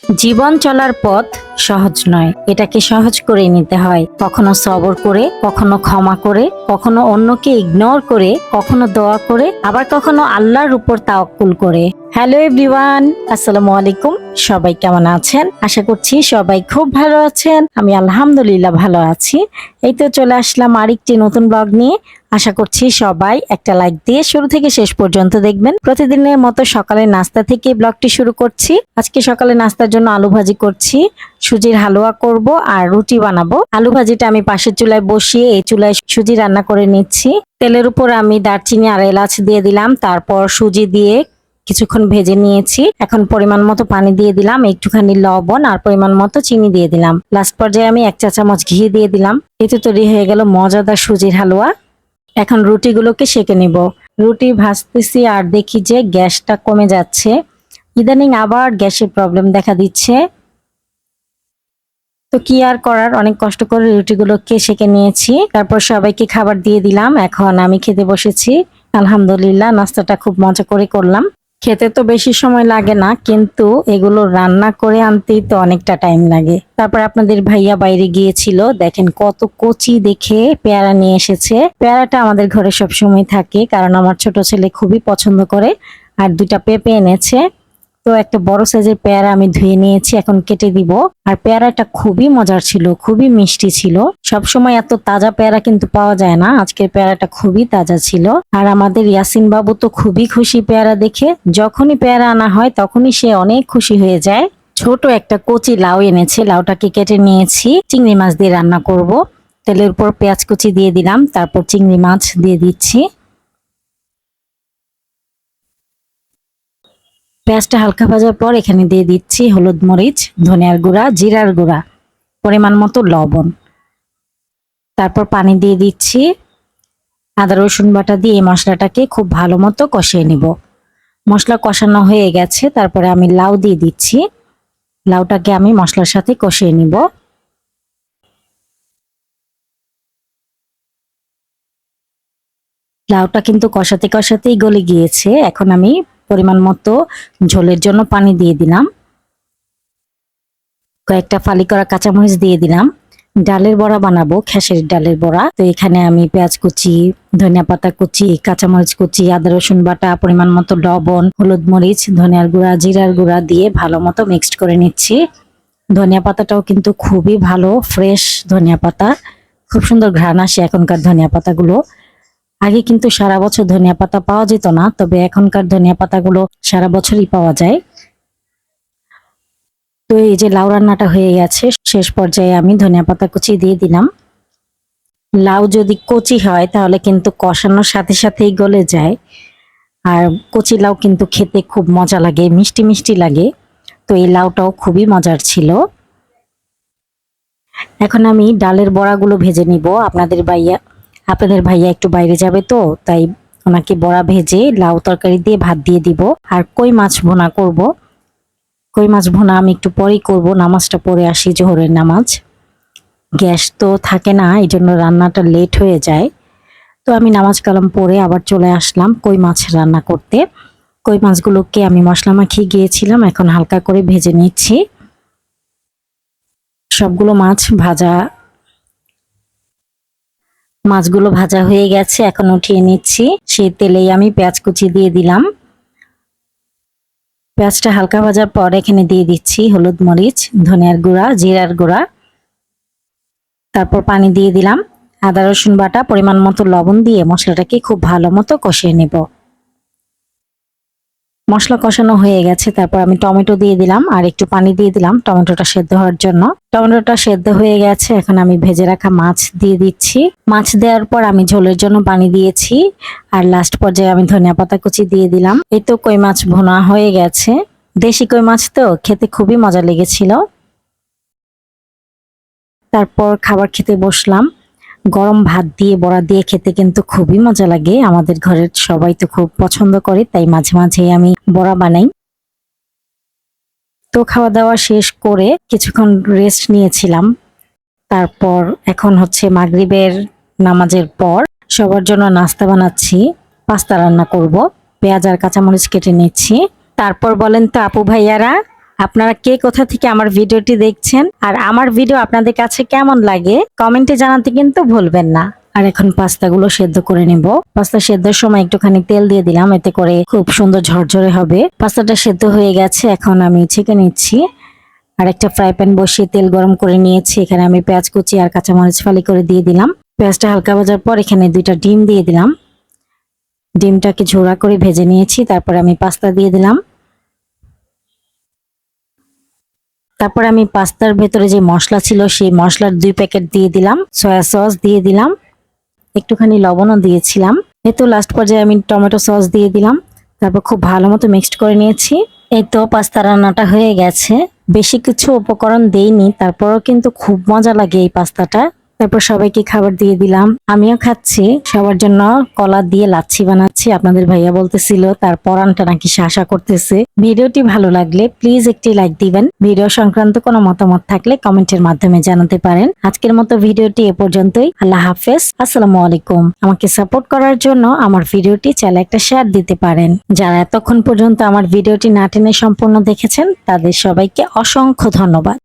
জীবন চলার পথ সহজ নয়, এটাকে সহজ করে নিতে হয়। কখনো সবর করে, কখনো ক্ষমা করে, কখনো অন্যকে ইগনোর করে, কখনো দোয়া করে, আবার কখনো আল্লাহর উপর তাওয়াক্কুল করে। হ্যালো এভরিওয়ান, আসসালামু আলাইকুম। সবাই কেমন আছেন? আশা করছি সবাই খুব ভালো আছেন। আমি আলহামদুলিল্লাহ ভালো আছি। এই তো চলে আসলাম আরেকটি নতুন ব্লগ নিয়ে। আশা করছি সবাই একটা লাইক দিয়ে শুরু থেকে শেষ পর্যন্ত দেখবেন। প্রতিদিনের মতো সকালের নাস্তা থেকে ব্লগটি শুরু করছি। আজকে সকালে নাস্তার জন্য আলু ভাজি করছি, সুজির হালুয়া করব আর রুটি বানাবো। আলু ভাজিটা আমি পাশের চুলায় বসিয়ে এই চুলায় সুজি রান্না করে নিচ্ছি। তেলের উপর আমি দারচিনি আর এলাচ দিয়ে দিলাম, তারপর সুজি দিয়ে কিছুক্ষণ ভেজে নিয়েছি। এখন পরিমাণ মতো পানি দিয়ে দিলাম, একটুখানি লবণ আর পরিমাণ মতো চিনি দিয়ে দিলাম। লাস্ট পর্যায়ে আমি 1 চা চামচ ঘি দিয়ে দিলাম। এতে তৈরি হয়ে গেল মজাদার সুজির হালুয়া। এখন রুটিগুলোকে সেঁকে নিব। রুটি ভাজতেছি আর দেখি যে গ্যাসটা কমে যাচ্ছে। ইদানিং আবার গ্যাসের প্রবলেম দেখা দিচ্ছে। তো কি আর করার, অনেক কষ্ট করে রুটিগুলোকে সেঁকে নিয়েছি। তারপর সবাইকে খাবার দিয়ে দিলাম। এখন আমি খেতে বসেছি। আলহামদুলিল্লাহ, নাস্তাটা খুব মজা করে করলাম। খেতে তো বেশি সময় লাগে না, কিন্তু এগুলো রান্না করে আনতেই তো অনেকটা টাইম লাগে। তারপর আপনাদের ভাইয়া বাইরে গিয়েছিল, দেখেন কত কচি দেখে পেয়ারা নিয়ে এসেছে। পেয়ারাটা আমাদের ঘরে সবসময় থাকে, কারণ আমার ছোট ছেলে খুবই পছন্দ করে। আর 2টা পেঁপে এনেছে। তো একটা বড় সাইজের পেয়ারা আমি ধুয়ে নিয়েছি, এখন কেটে দিব। আর পেয়ারাটা খুবই মজার ছিল, খুবই মিষ্টি ছিল। সবসময় এত তাজা পেয়ারা কিন্তু পাওয়া যায় না, আজকের পেয়ারাটা খুবই তাজা ছিল। আর আমাদের ইয়াসিন বাবু তো খুবই খুশি পেয়ারা দেখে। যখনই পেয়ারা আনা হয় তখনই সে অনেক খুশি হয়ে যায়। ছোট একটা কচি লাউ এনেছে, লাউটাকে কেটে নিয়েছি, চিংড়ি মাছ দিয়ে রান্না করব। তেলের উপর পেঁয়াজ কুচি দিয়ে দিলাম, তারপর চিংড়ি মাছ দিয়ে দিচ্ছি। পেঁয়াজটা হালকা ভাজার পর এখানে দিয়ে দিচ্ছি হলুদ, মরিচ, ধনিয়ার গুঁড়া, জিরার গুঁড়া, পরিমাণ মতো লবণ। তারপর পানি দিয়ে দিচ্ছি। আদা রসুন বাটা দিয়ে এই মশলাটাকে খুব ভালো মতো কষিয়ে নিব। মশলা কষানো হয়ে গেছে, তারপরে আমি লাউ দিয়ে দিচ্ছি। লাউটাকে আমি মশলার সাথে কষিয়ে নিব। লাউটা কিন্তু কষাতে কষাতেই গলে গিয়েছে। এখন আমি পরিমাণ মতো ঝোলের জন্য পানি দিয়ে দিলাম। কয়েকটা ফালি করা কাঁচামরিচ দিয়ে দিলাম। ডালের বড়া বানাবো, খেসারির ডালের বড়া। তো এখানে আমি পেঁয়াজ কুচি, ধনিয়া পাতা কুচি, কাঁচামরিচ কুচি, আদা রসুন বাটা, পরিমাণ মতো লবণ, হলুদ, মরিচ, ধনিয়ার গুঁড়া, জিরার গুঁড়া দিয়ে ভালো মতো মিক্সড করে নিচ্ছি। ধনিয়া পাতাটাও কিন্তু খুবই ভালো, ফ্রেশ ধনিয়া পাতা, খুব সুন্দর ঘ্রাণ আসে এখনকার ধনিয়া পাতাগুলো। আগে কিন্তু সারা বছর ধনিয়া পাতা পাওয়া যেত না, তবে এখনকার ধনিয়া পাতাগুলো সারা বছরই পাওয়া যায়। তো এই যে লাউ রান্নাটা হয়ে গেছে, শেষ পর্যায়ে আমি ধনিয়া পাতা কুচি দিয়ে দিলাম। লাউ যদি কচি হয় তাহলে কিন্তু কষানোর সাথে সাথেই গলে যায়। আর কচি লাউ কিন্তু খেতে খুব মজা লাগে, মিষ্টি মিষ্টি লাগে। তো এই লাউটাও খুবই মজার ছিল। এখন আমি ডালের বড়াগুলো ভেজে নিব। আপনাদের ভাইয়া একটু বাইরে যাবে, তো তাই ওনাকে বড়া ভেজে লাউ তরকারি দিয়ে ভাত দিয়ে দিব। আর কই মাছ ভুনা করব। কই মাছ ভুনা আমি একটু পরেই করব, নামাজটা পড়ে আসি, জোহরের নামাজ। গ্যাস তো থাকে না, এই জন্য রান্নাটা লেট হয়ে যায়। তো আমি নামাজ কালাম পড়ে আবার চলে আসলাম কই মাছ রান্না করতে। কই মাছগুলোকে আমি মশলা মাখিয়ে গিয়েছিলাম, এখন হালকা করে ভেজে নিচ্ছি। সবগুলো মাছগুলো ভাজা হয়ে গেছে, এখন উঠিয়ে নিচ্ছি। সেই তেলেই আমি পেঁয়াজ কুচি দিয়ে দিলাম। পেঁয়াজটা হালকা ভাজার পর এখানে দিয়ে দিচ্ছি হলুদ, মরিচ, ধনিয়ার গুঁড়া, জিরার গুঁড়া। তারপর পানি দিয়ে দিলাম। আদা রসুন বাটা, পরিমাণ মতো লবণ দিয়ে মশলাটাকে খুব ভালো মতো কষিয়ে নেব। মশলা কষানো হয়ে গেছে, তারপর আমি টমেটো দিয়ে দিলাম আর একটু পানি দিয়ে দিলাম টমেটোটা সেদ্ধ হওয়ার জন্য। টমেটোটা সেদ্ধ হয়ে গেছে, এখন আমি ভেজে রাখা মাছ দিয়ে দিচ্ছি। মাছ দেওয়ার পর আমি ঝোলের জন্য পানি দিয়েছি। আর লাস্ট পর্যায়ে আমি ধনিয়া পাতা কুচি দিয়ে দিলাম। এই তো কই মাছ ভুনা হয়ে গেছে। দেশি কই মাছ তো খেতে খুবই মজা লেগেছিল। তারপর খাবার খেতে বসলাম। গরম ভাত দিয়ে বড়া দিয়ে খেতে কিন্তু খুবই মজা লাগে। আমাদের ঘরের সবাই তো খুব পছন্দ করে, তাই মাঝে মাঝে আমি বড়া বানাই। তো খাওয়া দাওয়া শেষ করে কিছুক্ষণ রেস্ট নিয়েছিলাম। তারপর এখন হচ্ছে মাগরিবের নামাজের পর সবার জন্য নাস্তা বানাচ্ছি। পাস্তা রান্না করব, পেঁয়াজ আর কাঁচামরিচ কেটে নিচ্ছি। তারপর বলেন তো আপু ভাইয়ারা, আপনারা কে কোথা থেকে আমার ভিডিওটি দেখছেন আর আমার ভিডিও আপনাদের কাছে কেমন লাগে কমেন্টে জানাতে কিন্তু ভুলবেন না। আর এখন পাস্তাগুলো সেদ্ধ করে নিব। পাস্তা সেদ্ধের সময় একটুখানি তেল দিয়ে দিলাম, এতে করে খুব সুন্দর ঝরঝরে হবে। পাস্তাটা সেদ্ধ হয়ে গেছে, এখন আমি ছেঁকে নিচ্ছি। আর একটা ফ্রাই প্যান বসিয়ে তেল গরম করে নিয়েছি। এখানে আমি পেঁয়াজ কুচি আর কাঁচামরিচ ফালি করে দিয়ে দিলাম। পেঁয়াজটা হালকা ভাজার পর এখানে 2টা ডিম দিয়ে দিলাম। ডিমটাকে ঝোড়া করে ভেজে নিয়েছি, তারপর আমি পাস্তা দিয়ে দিলাম। তারপর আমি পাস্তার ভেতরে যে মশলা ছিল সেই মশলার 2 প্যাকেট দিয়ে দিলাম। সয়া সস দিয়ে দিলাম, একটুখানি লবণও দিয়েছিলাম। এই তো লাস্ট পর্যায়ে আমি টমেটো সস দিয়ে দিলাম। তারপর খুব ভালো মতো মিক্সড করে নিয়েছি। এই তো পাস্তা রান্নাটা হয়ে গেছে। বেশি কিছু উপকরণ দেইনি, তারপরও কিন্তু খুব মজা লাগে এই পাস্তাটা। তারপর সবাইকে খাবার দিয়ে দিলাম, আমিও খাচ্ছি। সবার জন্য কলা দিয়ে লাচ্ছি বানাচ্ছি। আপনাদের ভাইয়া বলতেছিল তার পরানটা নাকি শাসা করতেছে। ভিডিওটি ভালো লাগলে প্লিজ একটি লাইক দিবেন। ভিডিও সংক্রান্ত কোনো মতামত থাকলে কমেন্টের মাধ্যমে জানাতে পারেন। আজকের মতো ভিডিওটি এ পর্যন্তই। আল্লাহ হাফেজ, আসসালামু আলাইকুম। আমাকে সাপোর্ট করার জন্য আমার ভিডিওটি চাইলে একটা শেয়ার দিতে পারেন। যারা এতক্ষণ পর্যন্ত আমার ভিডিওটি না টেনে সম্পূর্ণ দেখেছেন তাদের সবাইকে অসংখ্য ধন্যবাদ।